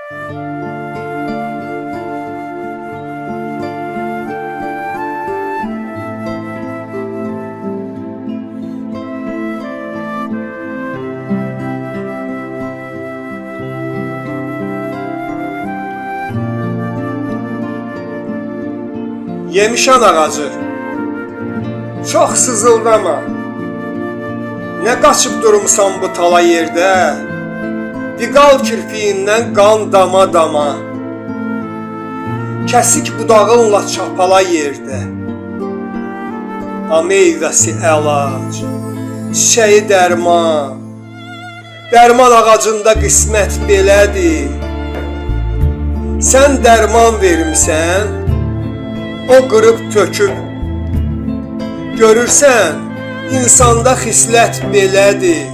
Yemişan ağacı, çox sızıldama. Nə qaçıb durmusan bu tala yerdə? Diqal kirpiyindən qan dama-dama. Kəsik budağınla çapala yerdə. Meyvəsi əlac, çiçəyi dərman. Dərman ağacında qismət belədir. Sən dərman vermisən, o qırıb töküb. Görürsən, insanda xislət belədir.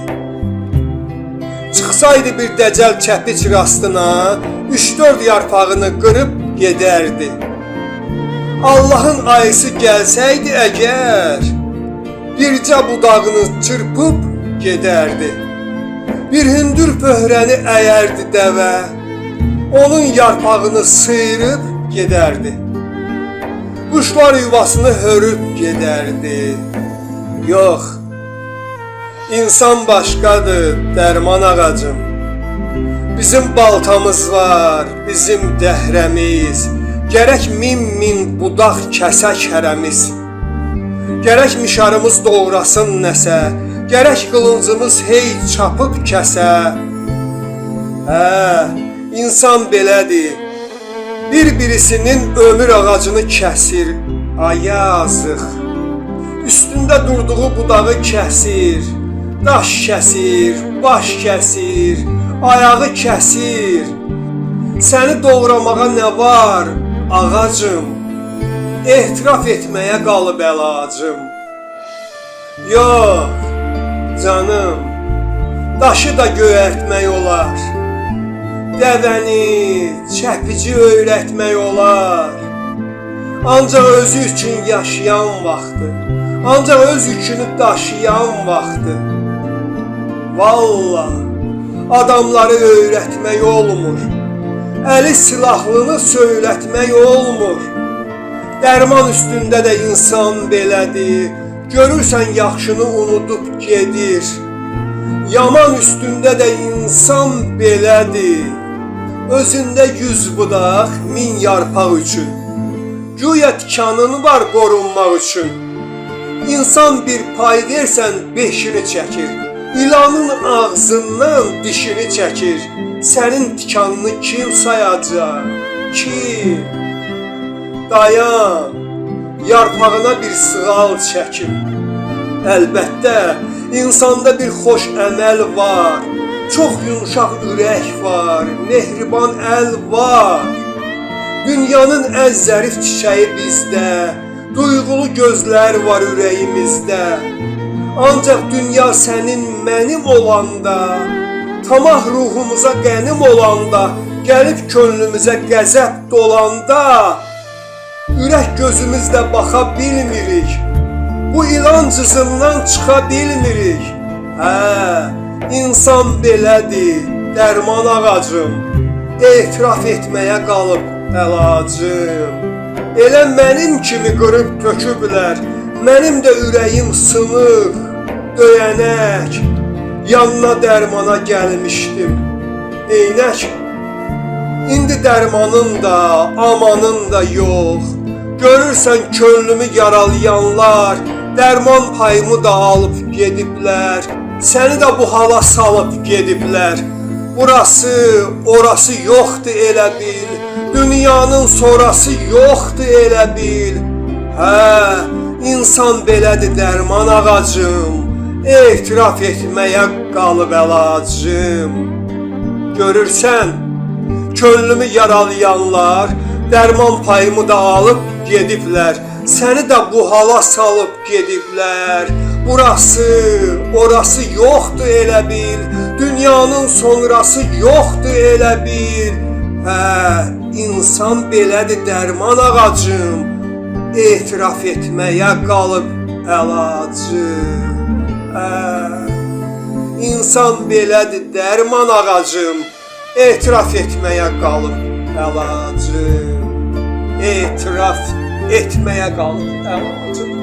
Çıxsaydı bir dəcəl kəpiç rastına, 3-4 yarpağını qırıb gedərdi. Allahın ayısı gəlsəydi əgər, bircə budağını çırpıb gedərdi. Bir hündür pöhrəni əyərdi dəvə, onun yarpağını sıyırıb gedərdi. Quşlar yuvasını hörüb gedərdi. Yox, insan başqadır, dərman ağacım. Bizim baltamız var, bizim dəhrəmiz. Gərək min budaq kəsək hərəmiz. Gərək mişarımız doğrasın nəsə, gərək qılıncımız hey çapıb kəsə. İnsan belədir. Bir-birisinin ömür ağacını kəsir, ay yazıq. Üstündə durduğu budağı kəsir, daş kəsir, baş kəsir, ayağı kəsir. Səni doğramağa nə var, ağacım? Etiraf etməyə qalıb əlacım. Yox, canım, daşı da göyərtmək olar. Dəvəni, çəpici öyrətmək olar. Ancaq özü üçün yaşayan vaxtı, ancaq öz yükünü daşıyan vaxtı. Vallah, adamları öyrətmək olmur. Əli silahlını söylətmək olmur. Dərman üstündə də insan belədir. Görürsən yaxşını unudub gedir. Yaman üstündə də insan belədir. Özündə 100 budaq, 1000 yarpaq üçün. Güya tikanın var qorunmaq üçün. İnsan bir pay versən 5'ini çəkir. İlanın ağzından dişini çəkir. Sənin tikanını kim sayacaq? Kim? Dayan, yarpağına bir sığal çəkin. Əlbəttə, insanda bir xoş əməl var. Çox yumşaq ürək var, mehriban əl var. Dünyanın ən zərif çiçəyi bizdə, duyğulu gözlər var ürəyimizdə. Ancaq dünya sənin mənim olanda, tamah ruhumuza qənim olanda, gəlib könlümüzə qəzəb dolanda, ürək gözümüzlə baxa bilmirik. Bu ilan cızından çıxa bilmirik. İnsan belədir, dərman ağacım. Etiraf etməyə qalıb əlacım. Elə mənim kimi qırıb töküblər. Mənim də ürəyim sınıq, döyənək. Yanına dərmana gəlmişdim. Eynək. İndi dərmanın da, amanın da yox. Görürsən könlümü yaralayanlar, dərman payımı da alıb gediblər. Səni də bu hala salıb gediblər. Burası, orası yoxdur elə bil. Dünyanın sonrası yoxdur elə bil. İnsan belədir dərman ağacım. Etiraf etməyə qalıb əlacım. Görürsən, könlümü yaralayanlar, dərman payımı da alıb gediblər. Səni də bu hala salıb gediblər. Burası, orası yoxdur elə bil. Dünyanın sonrası yoxdur elə bil. İnsan belədir dərman ağacım. Etiraf etməyə qalıb əlacım. İnsan belədir dərman ağacım. etiraf etməyə qalıb əlacım. Etiraf etməyə qalıb əlacım.